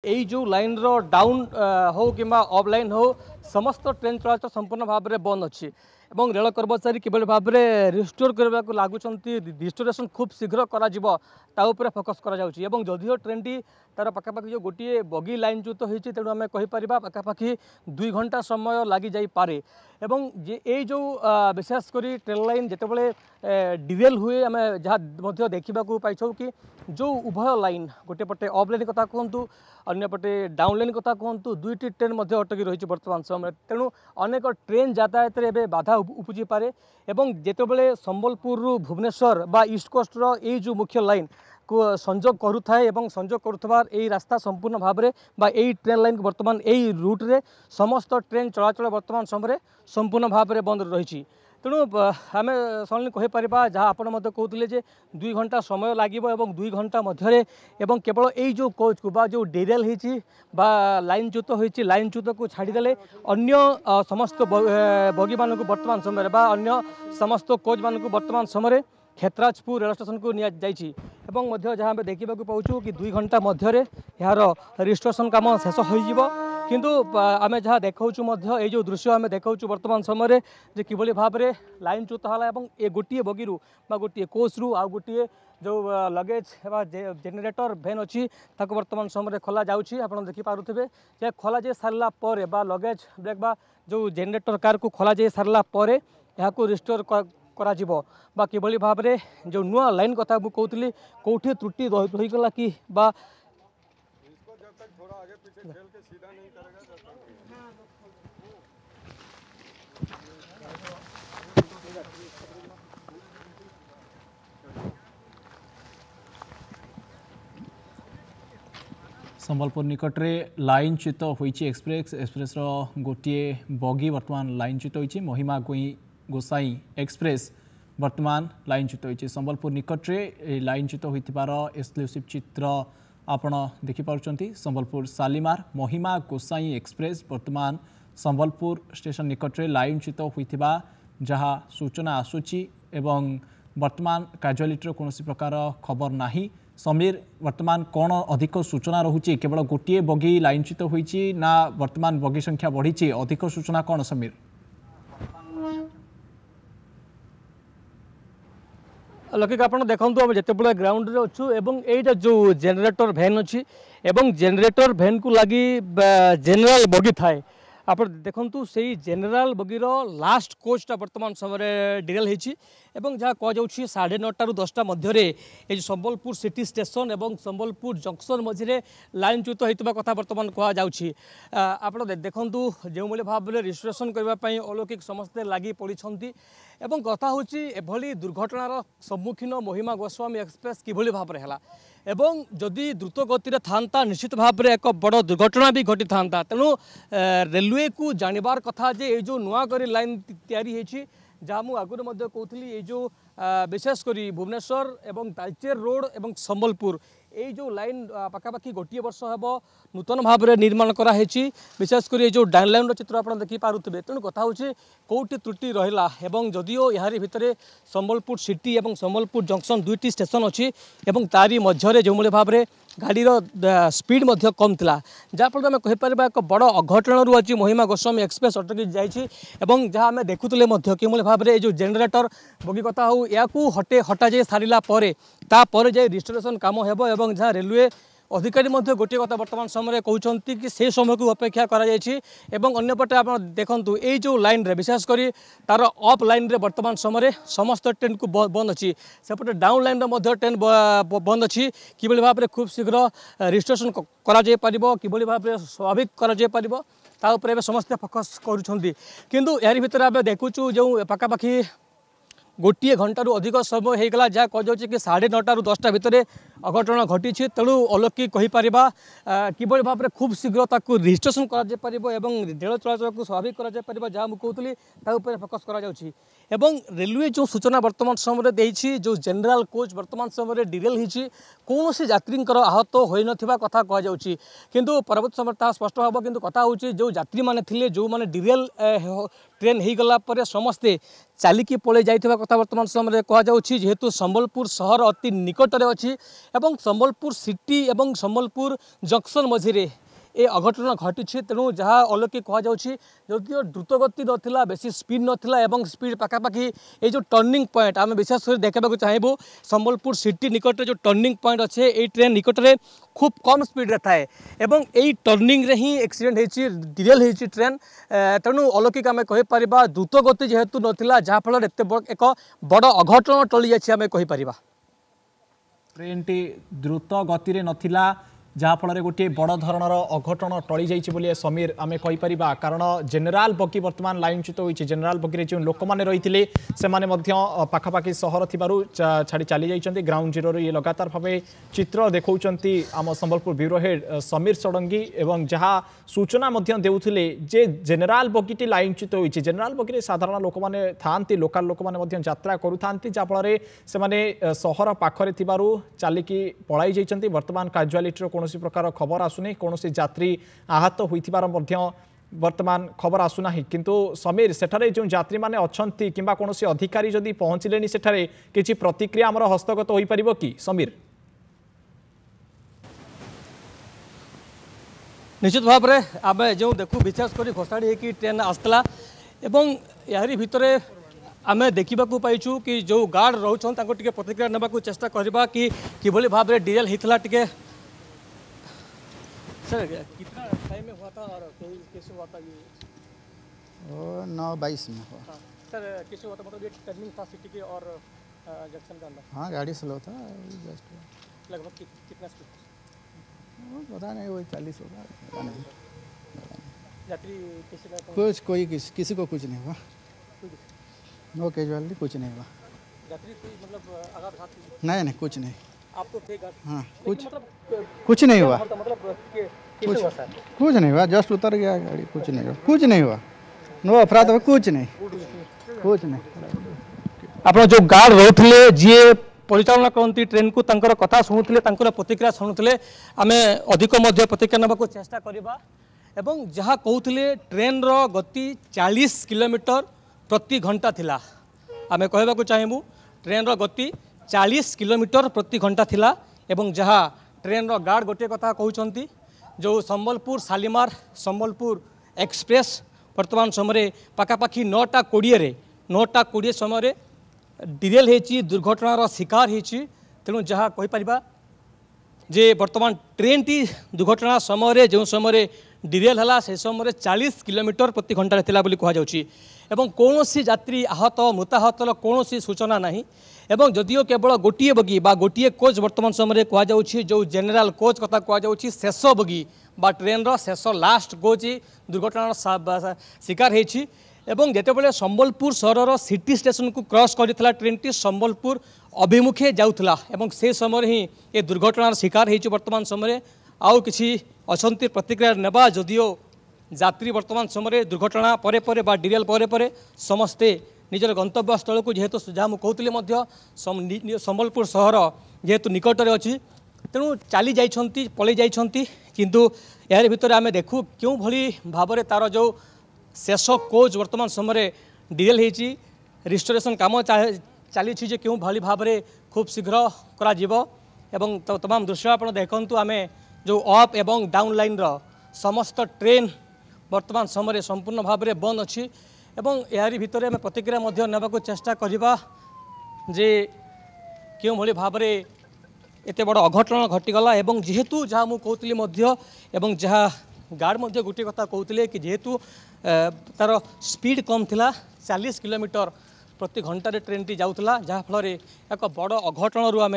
এই जो लाइन रो डाउन हो कि अप लाइन हो समस्त ट्रेन चलाचल संपूर्ण भाव में बंद अच्छी एवं रेल कर्मचारी किभली भाव में रिस्टोर करने को लगुंट रिस्टोरेशन खूब शीघ्र कर फोकस करो ट्रेन टी तार पखापाखि जो गोटे बगी लाइन च्युत होती तेणु आम कहीपर पखापाखि 2 घंटा समय लगी जापे एवं ये जो विशेषकर ट्रेन लाइन जितेबाला डिरेल हुए आम जहाँ देखा पाई कि जो उभय लाइन गोटे पटे अप लाइन कथा कहतु अन्यपटे डाउन लाइन कथा कहतु दुईटी ट्रेन अटकी रही बर्तमान समय तेणु अनेक ट्रेन यातायात रे बाधा उपजी पारे एवं जितेबाला संबलपुर भुवनेश्वर बा ईस्ट कोस्ट रो ये जो मुख्य लाइन को संजोग करुए एवं संजोग करुवार यही रास्ता संपूर्ण भाव में यही ट्रेन लाइन बर्तमान यही रूट रे समस्त ट्रेन चलाचल बर्तमान समय संपूर्ण भाव में बंद रही तेणु आम सडनली कहीपर जहाँ आप कहते 2 घंटा समय लगे 2 घंटा मध्य एवं केवल यही जो कोच को जो डेरेल होती लाइन च्युत होती लाइन च्युत को छाड़देले अन्य समस्त बगी मान बर्तमान समय अन्य समस्त कोच मान बर्तमान समय क्षेत्राजपुर रेल स्टेशन को निया जहाँ देखा पाऊँ कि 2 घंटा मध्य यार रिस्टोरेशन काम शेष हो किंतु आम जहाँ देखा ये जो दृश्य आम देखा बर्तमान समय जे किभली भाव में लाइन च्युत है ये गोटे बगी गोटे कोच रु आ गोटे जो लगेज जेनेटर भैन अच्छी बर्तमान समय खोल जाऊँगी आप देखिपे खोल जा सारा पर लगेज ब्रेक जो जेनेटर कार को खोल जा सारा पर यहाँ रिस्टोर करा किभली भाव में जो नुआ लाइन कथा कहती कौटी त्रुटि रहीगला कि संबलपुर निकट में लाइन च्युत होइछि एक्सप्रेस गोटे बगी वर्तमान लाइन च्युत होइछि महिमा गोसाई एक्सप्रेस वर्तमान लाइन च्युत होइछि संबलपुर निकट में लाइन च्युत होइथिबार एक्सक्लूसिव चित्र आपण देखि पारुचंती संबलपुर शालीमार महिमा गोसाई एक्सप्रेस वर्तमान संबलपुर स्टेशन निकट में लाइन च्युत होइथिबा जहाँ सूचना आसुची एवं वर्तमान कैजुअलिटी कौन प्रकार खबर नाही समीर वर्तमान कौन अधिक सूचना रहुची केवल गोटे बगी लाइन च्युत होइछि ना वर्तमान बगी संख्या बढ़ी अधिक सूचना कौन समीर लकिक आप देखो आम जिते ग्राउंड रे अच्छु एवं एटा जो जेनेटर भैन अच्छी एवं जेनेटर भैन को लगी जेनेराल बगी थाए आप देखु से जेनेराल बगीर लास्ट कोचटा बर्तमान समय डिरेल होती जहाँ कहुँ 9:30 ରୁ 10टा मध्य ये संबलपुर सिटी स्टेशन एवं संबलपुर जंक्शन मझे लाइन च्युत होता कथा बर्तमान कहुच्छी आप देखु जो भाव में रिस्टोरेशन करने अलौकिक समस्ते लगी पड़ी एवं कथा हूँ एभली दुर्घटनार सम्मुखीन महिमा गोस्वामी एक्सप्रेस किभली भाव में है एवं जदि द्रुत गति था निश्चित भाव में एक बड़ दुर्घटना भी घटी था तेणु रेलवे को जानवर कथा जे ये जो नुआ कर लाइन तैयारी जहाँ मुझे आगुरी कहती ये जो विशेषकर भुवनेश्वर एवं तालचेर रोड एवं संबलपुर ये जो लाइन पखापाखि गोटे वर्ष हम नूतन भाव में निर्माण कराई विशेषकर ये जो डाउन लाइन चित्र आप देखिपे तेणु कथा हूँ कौटी त्रुटि रहा जदिओ यार भितर संबलपुर सिटी और संबलपुर जंक्शन दुईटी स्टेशन अच्छी तारी मध्य जो भाव में गाड़ी स्पीड कम था जहाँफल आम कहीपर एक बड़ अघटन रू आज महिमा गोस्वामी एक्सप्रेस अटकी जाइए जहाँ आम देखुले कि भाव में जो जेनेटर बगी कथा हो या हटा जा सारापर जाए रिस्टोरेशन कम हो जहाँ रेलवे अधिकारी गोटे कथा बर्तमान समय कहते कि से समय को अपेक्षा करपटे आप देखु ये जो लाइन रे विशेषकर तार अप लाइन रे बर्तमान समय समस्त ट्रेन को बंद अच्छी सेपटे डाउन लाइन ट्रेन बंद अच्छी किभली भाव में खूब शीघ्र रिस्टोरेशन किभली भाव में स्वाभाविक कर समस्ते फोकस करूँ यार भितर आम देखुचु जो पखापाखि गोटे घंटारू अधिक समय होगा जहाँ कहुँ कि 9:30 ରୁ 10ଟା भितर अघटन घटी तेणु अलौकिक कहीपर किभली भाव में खूब शीघ्र रिस्टोरेशन कर रेल चलाचल को स्वाभाविक कर जहाँ मुझे कहती फोकस कर रेलवे जो सूचना वर्तमान समय देती जो जेनेराल कोच वर्तमान समय डिरेल होती कौन सी यात्री आहत हो ना कथा कहुच्छी किंतु परवर्त समय स्पष्ट हम कि कथा हूँ जो यात्री मैंने जो मैंने डिरेल ट्रेन हो गला पर समस्ते चलिकी पलि जाइथिबा कथा वर्तमान समय कह जाउछि जेहेतु संबलपुर सहर अति निकटरे अछि एवं संबलपुर सिटी एवं संबलपुर जंक्शन मझिरे ए अघटन घटी तेणु जहाँ अलौकिक कह जाउछि जदियो द्रुतगति नथिला बेसी स्पीड नथिला एवं स्पीड पाखापाखि ये जो टर्निंग पॉइंट आम विशेष कर देखा चाहबू संबलपुर सिटी निकट जो टर्निंग पॉइंट अच्छे ये ट्रेन निकट में खूब कम स्पीड थाए एवं यही टर्निंग रे ही एक्सीडेंट होती डिरेल होती ट्रेन तेणु अलौकिक आम कहीपर द्रुत गति जेहेतु नाला जहाँफल एक बड़ अघटन टली जाए आम कहीपर ट्रेन टी द्रुत गति नथिला जहाँफल गोटे बड़ धरणर अघटन टली जाइए समीर आम कहीपर कारण जेनेल बगी बर्तमान लाइनच्युत होती जेनेल बगी जो लोक मैंने रही से पाखापाखि सहर छाड़ी चली जाइए ग्राउंड जीरो ये लगातार भाव चित्र देखते आम संबलपुर ब्यूरो हेड समीर षडंगी एवं जहाँ सूचना देउथिले जे जेनेल बगीटी लाइनच्युत होती जेनेल बगी साधारण लोक मैंने था लोकाल लोक मैंने यात्रा करुता जहाँफल से सहर पाखरे चलिकी पलाई जाइए वर्तमान काजुआलिटीर कौन प्रकार खबर आसुनी कौन यात्री आहत होइथिबार वर्तमान खबर आसुना किंतु समीर सेठारे जो यात्री माने अछंती किंबा कौन अधिकारी जदि पहुँचले सेठारे किछि प्रतिक्रिया आमर हस्तगत होई परिबो कि समीर निश्चित भाव में आम जो देखू विशेष कर घोषाड़ी होगी ट्रेन आसला एवं यारी भितरे आम देखा पाइचु कि जो गार्ड रोचन टे प्रतिक्रिया नेबाकू चेष्टा करवा कि किभली भाव में डिरेल होता टे सर कितना टाइम में हुआ था और कैसे हुआ था ये 9:22 में हुआ। हाँ सर कैसे हुआ था मतलब ये टर्निंग था सिटी के और जंक्शन के अंदर हाँ गाड़ी स्लो था जस्ट लगभग कितना स्पीड पता नहीं वही 40 होगा पता नहीं यात्री किसी ने कुछ कोई किसी को कुछ नहीं हुआ नो कैजुअलिटी कुछ नहीं हुआ यात्री कोई मतलब आघात नहीं कुछ नहीं आप तो थे हाँ मतलब कुछ नहीं हुआ मतलब कैसे हुआ सर कुछ नहीं हुआ जस्ट उतर गया गाड़ी कुछ नहीं हुआ नो अफरा तफरी कुछ नहीं आप जो गार्ड रोते जी परिचालना करती ट्रेन को तंकर कथा शुणुले प्रतिक्रिया शुणुले आम अधिक प्रतिक्रिया नेबाक चेष्टा करवा एवं जहाँ कहते ट्रेन रो गति 40 किलोमीटर प्रति घंटा थिला आम कहवाक चाहबू ट्रेन रो गति 40 किलोमीटर प्रति घंटा थिला एवं जहाँ ट्रेन रो गार्ड गोटे कथा कहते जो संबलपुर शालीमार संबलपुर एक्सप्रेस वर्तमान समय पाखापाखि 9:20 समय डिरेल होती दुर्घटनार शिकार होती तेणु जहाँ कहीपर जे वर्तमान ट्रेन टी दुर्घटना समय जो समय डिरेल है से समय 40 किलोमीटर प्रति घंटा थिला बोली कहुच्छी एवं कौन यात्री आहत मृताहतर कौन सूचना नहीं एवं जदियो केवल गोटे बगी बा गोटे कोच वर्तमान समय कहुच्छी जो जेनेल कोच कथा कहुच्छी शेष बगी बा ट्रेन शेष लास्ट कोच दुर्घटनार शिकार होती एवं जितेबाला संबलपुर सहर सिटी स्टेशन को क्रॉस करता ट्रेन टी संबलपुर अभिमुखे जाऊला एवं से समय ही ये दुर्घटनार शिकार होती वर्तमान समय आउ किसी अछंती प्रतिक्रिया नेबा जदियो यात्री वर्तमान समय दुर्घटना परे परे बा डिरेल परे परे समस्ते निजर गंतव्य स्थल को जेहेतु जहाँ कहते संबलपुर सहर जेहेतु निकटरे अच्छी तेणु चली जाइछंती पलि जाइछंती किंतु यार भितर आम देखू क्यों भली भाव में तार जो शेष कोच वर्तमान समय डिरेल होती रिस्टोरेशन काम चली क्यों भली भाव में खूब शीघ्र करा तमाम दृश्य आप देखूँ आम जो अप एवं डाउन लाइन समस्त ट्रेन वर्तमान समय संपूर्ण भाव में बंद अच्छी एवं यारी भितर आम प्रतिक्रिया नेबाक चेष्टा करवा जे क्यों भली भाव में एत बड़ अघटन घटीगला एवं जेहेतु जहाँ मुझे एवं जहाँ गार्ड गोटे कथा कहते कि जेहेतु तार स्पीड कम थिला 40 किलोमीटर प्रति घंटे ट्रेन टी जाऊला जहाँफल एक बड़ अघटन आम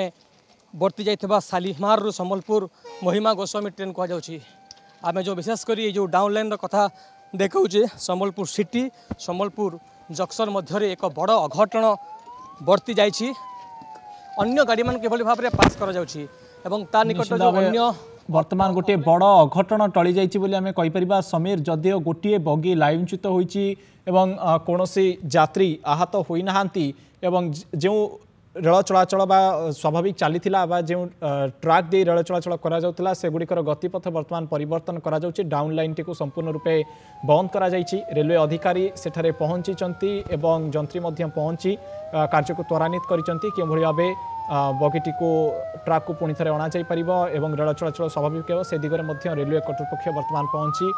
बर्ती जाइथिबा शालीमार संबलपुर महिमा गोस्वामी ट्रेन कहुच्छी आम जो विशेषकर जो डाउन लाइन कथा देखा संबलपुर सिटी संबलपुर जंक्शन मध्य एक बड़ अघटन बर्ती जाइछि अन्य गाड़ी मान किभली भाव में पास करा जाउछि एवं ता निकट जो अन्य वर्तमान गोटे बड़ अघटन टली जाइछि बोली आमे कहि परिबा समीर जदियो गोटे बगी लाइनच्युत होइछि एवं कौन यात्री आहत होई नाहांती एवं जो रेल चलाचल स्वाभाविक चली जो ट्रैक दे रेल चलाचल करा सेगुड़िकर गतिपथ बर्तमान परिवर्तन करा डाउन लाइन टी संपूर्ण रूपे बंद करा रेलवे अधिकारी सेठारे पहुंची एवं जंत्री पहुंची कार्य को त्वरान्वित कर भाव बगिटी को ट्रैक को पुणी थे अणा एवं रेल चलाचल स्वाभाविक हो से दिगरे रेलवे कर्तृपक्ष बर्तमान पहुंची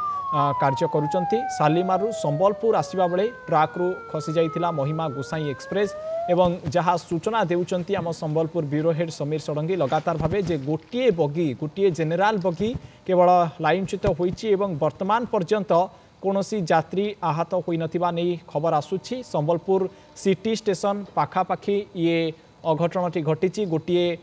कार्य करुँच शालीमारू संबलपुर आसवा बेले ट्रैक रू खसी जाइथिला महिमा गोसाई एक्सप्रेस एवं जहाँ सूचना देउचंती आम संबलपुर ब्यूरो हेड समीर षडंगी लगातार भावे जे गोटे बगी गोटे जेनेराल बगी केवल लाइनच्युत होइछि एवं वर्तमान पर्यंत कौनसी यात्री आहत होई नथिबा नै खबर आसुछि। संबलपुर सिटी स्टेशन पाखापाखि ये अघटनटी घटी गोटे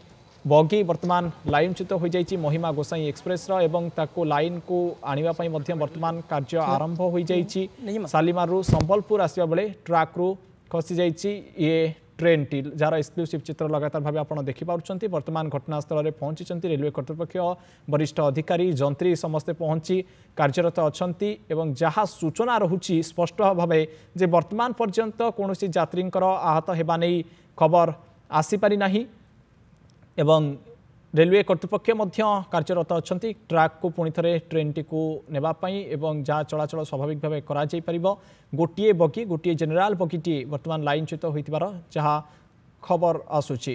बगी वर्तमान लाइनच्युत हो जाइछि महिमा गोसाई एक्सप्रेस एवं ताको लाइन को आनिबा पई मध्य वर्तमान कार्य आरंभ हो जाइछि। शालीमारू संबलपुर आसवा बेले ट्रैक रू खसी जाइछि ये ट्रेन टी जार एक्सक्लूसिव चित्र लगातार भाव आप देखिपुंट वर्तमान घटनास्थल में पहुंची रेलवे कर्तृपक्ष वरिष्ठ अधिकारी जंत्री समस्ते पहुंची कार्यरत अच्छा जहाँ सूचना रहुछि स्पष्ट भाव जे वर्तमान पर्यंत कौन यात्री आहत होगा नहीं खबर आसीपारी नहीं एवं रेलवे कर्तृपक्ष कार्यरत अच्छा ट्रैक को पुणी थे ट्रेन टी को नेबापी एवं जहाँ चलाचल स्वाभाविक भाव कर गोटे बगी गोटे जेनेराल बगीटी वर्तमान लाइनच्युत होइतिबार जहाँ खबर आसुछि।